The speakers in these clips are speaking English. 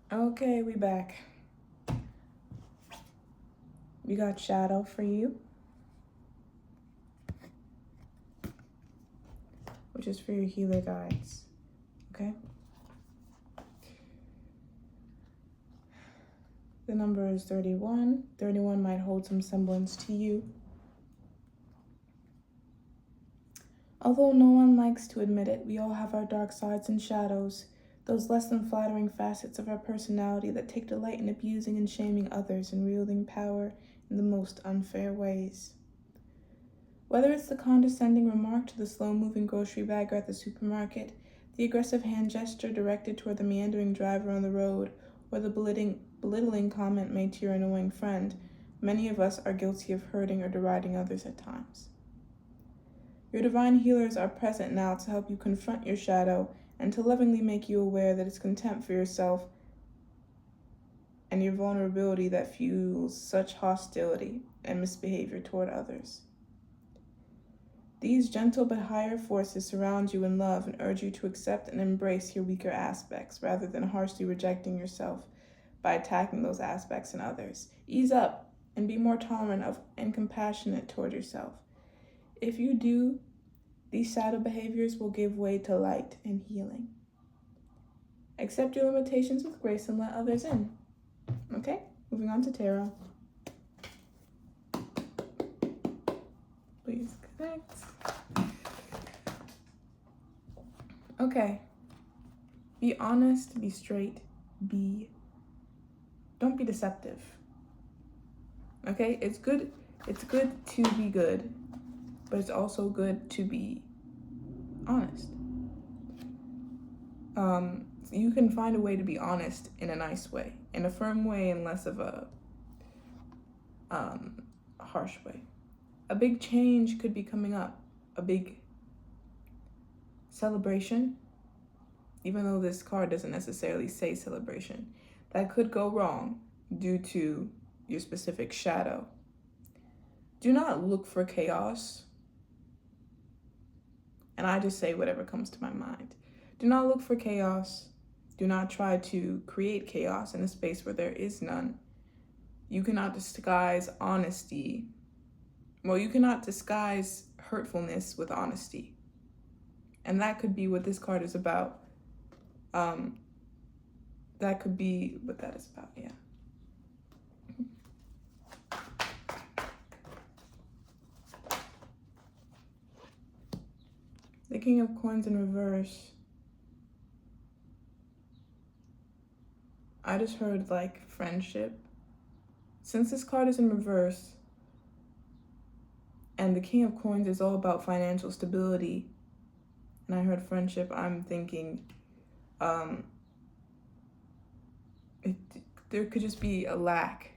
Okay, we back. We got Shadow for you, which is for your healer guides. Okay? The number is 31. 31 might hold some semblance to you. Although no one likes to admit it, we all have our dark sides and shadows, those less than flattering facets of our personality that take delight in abusing and shaming others and wielding power in the most unfair ways. Whether it's the condescending remark to the slow-moving grocery bagger at the supermarket, the aggressive hand gesture directed toward the meandering driver on the road, or the belittling comment made to your annoying friend, many of us are guilty of hurting or deriding others at times. Your divine healers are present now to help you confront your shadow and to lovingly make you aware that it's contempt for yourself and your vulnerability that fuels such hostility and misbehavior toward others. These gentle but higher forces surround you in love and urge you to accept and embrace your weaker aspects rather than harshly rejecting yourself by attacking those aspects in others. Ease up and be more tolerant of and compassionate toward yourself. If you do, these shadow behaviors will give way to light and healing. Accept your limitations with grace and let others in. Okay, moving on to tarot. Please connect. Okay. Be honest, be straight, don't be deceptive. Okay? It's good to be good, but it's also good to be honest. You can find a way to be honest in a nice way, in a firm way, and less of a harsh way. A big change could be coming up, a big celebration, even though this card doesn't necessarily say celebration, that could go wrong due to your specific shadow. Do not look for chaos. And I just say whatever comes to my mind. Do not look for chaos. Do not try to create chaos in a space where there is none. You cannot disguise honesty. Well, you cannot disguise hurtfulness with honesty. And that could be what this card is about. That could be what that is about, yeah. The King of Coins in reverse. I just heard like friendship. Since this card is in reverse, and the King of Coins is all about financial stability, and I heard friendship, I'm thinking there could just be a lack.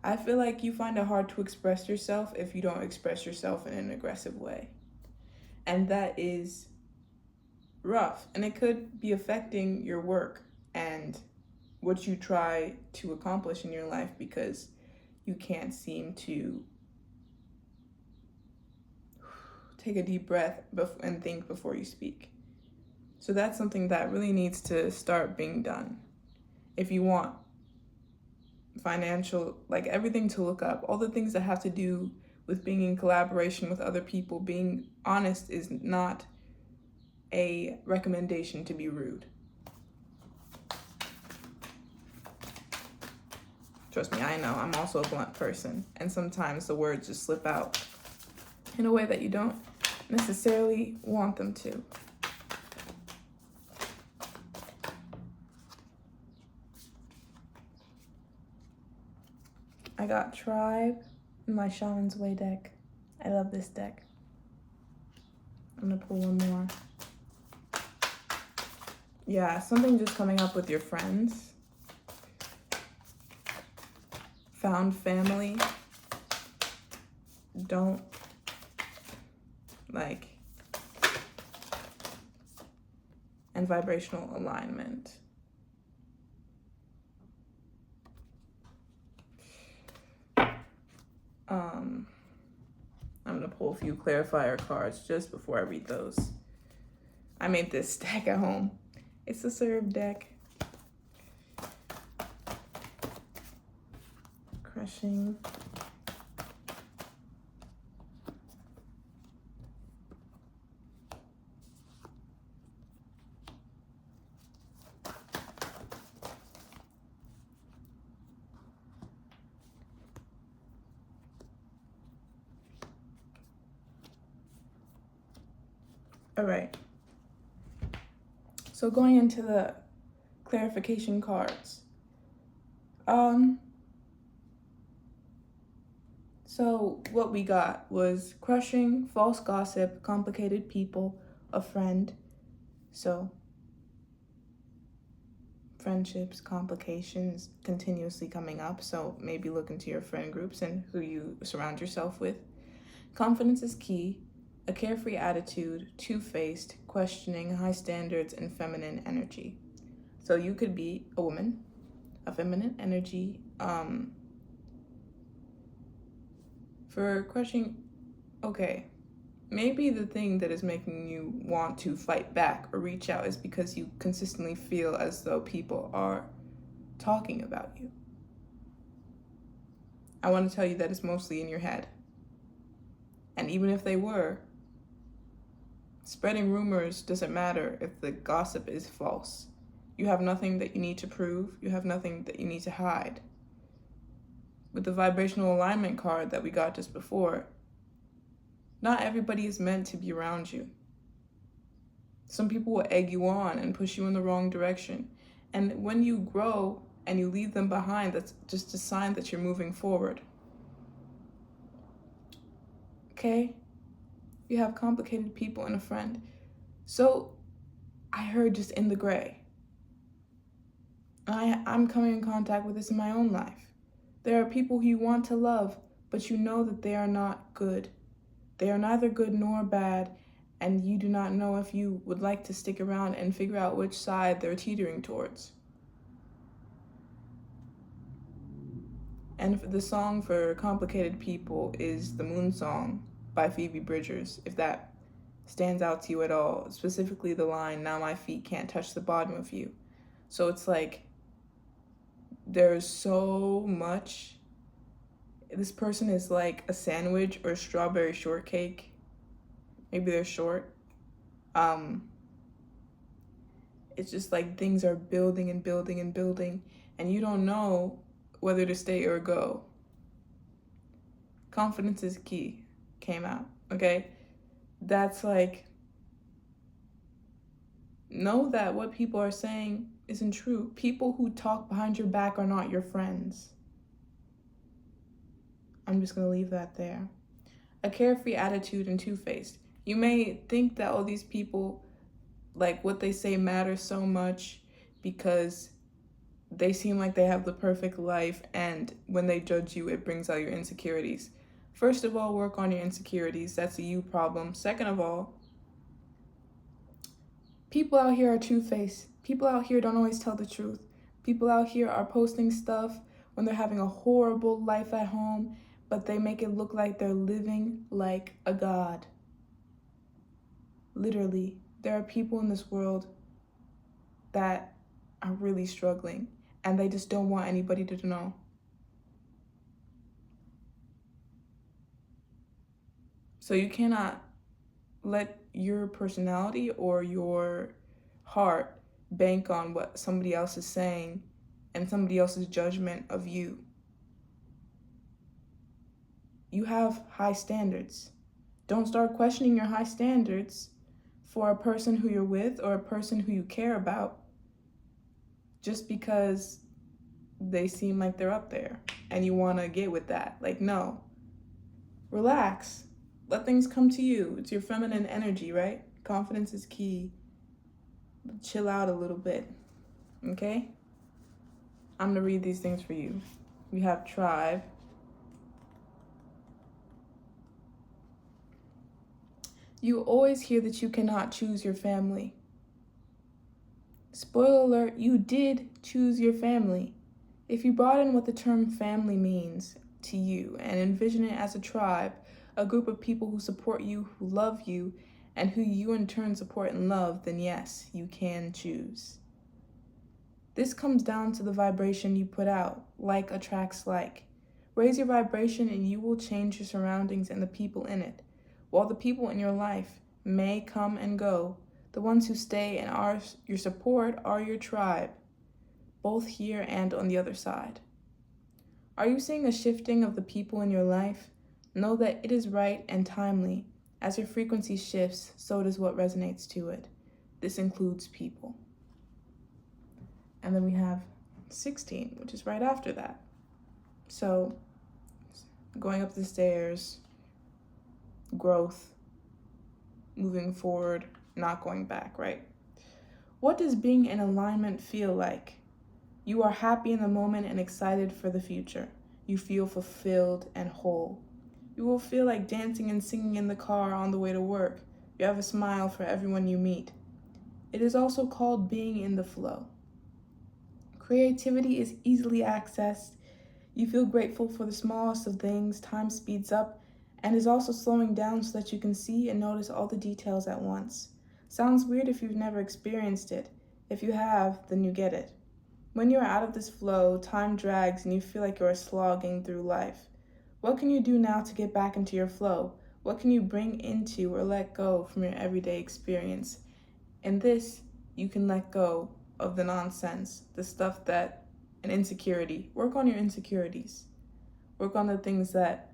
I feel like you find it hard to express yourself if you don't express yourself in an aggressive way. And that is rough. And it could be affecting your work and what you try to accomplish in your life because you can't seem to take a deep breath and think before you speak. So that's something that really needs to start being done. If you want financial, like everything to look up, all the things that have to do with being in collaboration with other people, being honest is not a recommendation to be rude. Trust me, I know, I'm also a blunt person, and sometimes the words just slip out in a way that you don't necessarily want them to. I got Tribe in my Shaman's Way deck. I love this deck. I'm gonna pull one more. Yeah, something just coming up with your friends. Found family. Don't, like, and vibrational alignment. I'm gonna pull a few clarifier cards just before I read those. I made this deck at home. It's a serve deck. crushing. All right. So going into the clarification cards. So what we got was crushing, false gossip, complicated people, a friend. So friendships, complications continuously coming up. So maybe look into your friend groups and who you surround yourself with. Confidence is key. A carefree attitude, two-faced, questioning, high standards, and feminine energy. So you could be a woman, a feminine energy. For crushing, okay, maybe the thing that is making you want to fight back or reach out is because you consistently feel as though people are talking about you. I want to tell you that it's mostly in your head. And even if they were, spreading rumors doesn't matter if the gossip is false. You have nothing that you need to prove. You have nothing that you need to hide. With the vibrational alignment card that we got just before, not everybody is meant to be around you. Some people will egg you on and push you in the wrong direction. And when you grow and you leave them behind, that's just a sign that you're moving forward. Okay? You have complicated people and a friend. So I heard just in the gray. I'm coming in contact with this in my own life. There are people who you want to love, but you know that they are not good. They are neither good nor bad, and you do not know if you would like to stick around and figure out which side they're teetering towards. And the song for complicated people is The Moon Song by Phoebe Bridgers, if that stands out to you at all. Specifically the line, "Now my feet can't touch the bottom of you." So it's like, there's so much. This person is like a sandwich or a strawberry shortcake. Maybe they're short. It's just like things are building and building and building, and you don't know whether to stay or go. Confidence is key came out, okay? That's like, know that what people are saying isn't true. People who talk behind your back are not your friends. I'm just gonna leave that there. A carefree attitude and two-faced. You may think that all these people, like what they say matters so much because they seem like they have the perfect life, and when they judge you, it brings out your insecurities. First of all, work on your insecurities. That's a you problem. Second of all, people out here are two-faced. People out here don't always tell the truth. People out here are posting stuff when they're having a horrible life at home, but they make it look like they're living like a god. Literally, there are people in this world that are really struggling, and they just don't want anybody to know. So you cannot let your personality or your heart bank on what somebody else is saying and somebody else's judgment of you. You have high standards. Don't start questioning your high standards for a person who you're with or a person who you care about just because they seem like they're up there and you want to get with that. Like, no. Relax. Let things come to you. It's your feminine energy, right? Confidence is key. Chill out a little bit, okay? I'm gonna read these things for you. We have tribe. You always hear that you cannot choose your family. Spoiler alert, you did choose your family. If you brought in what the term family means to you and envision it as a tribe, a group of people who support you, who love you, and who you in turn support and love, then yes, you can choose. This comes down to the vibration you put out, like attracts like. Raise your vibration and you will change your surroundings and the people in it. While the people in your life may come and go, the ones who stay and are your support are your tribe, both here and on the other side. Are you seeing a shifting of the people in your life? Know that it is right and timely. As your frequency shifts, so does what resonates to it. This includes people. And then we have 16, which is right after that. So, going up the stairs, growth, moving forward, not going back, right? What does being in alignment feel like? You are happy in the moment and excited for the future. You feel fulfilled and whole. You will feel like dancing and singing in the car on the way to work. You have a smile for everyone you meet. It is also called being in the flow. Creativity is easily accessed. You feel grateful for the smallest of things. Time speeds up and is also slowing down so that you can see and notice all the details at once. Sounds weird if you've never experienced it. If you have, then you get it. When you are out of this flow, time drags and you feel like you are slogging through life. What can you do now to get back into your flow? What can you bring into or let go from your everyday experience? In this, you can let go of the nonsense, the stuff that, an insecurity. Work on your insecurities. Work on the things that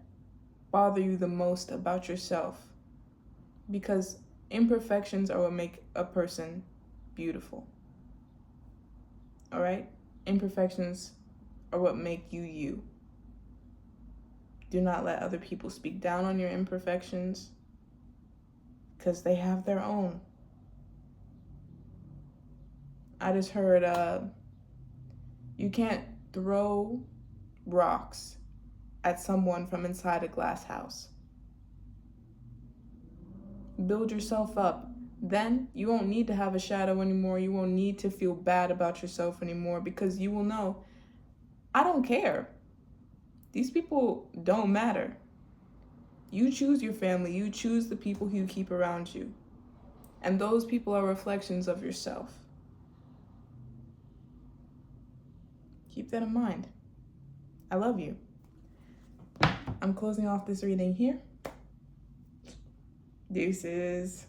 bother you the most about yourself. Because imperfections are what make a person beautiful. All right? Imperfections are what make you you. Do not let other people speak down on your imperfections because they have their own. I just heard you can't throw rocks at someone from inside a glass house. Build yourself up. Then you won't need to have a shadow anymore. You won't need to feel bad about yourself anymore because you will know, I don't care. These people don't matter. You choose your family. You choose the people who you keep around you. And those people are reflections of yourself. Keep that in mind. I love you. I'm closing off this reading here. Deuces.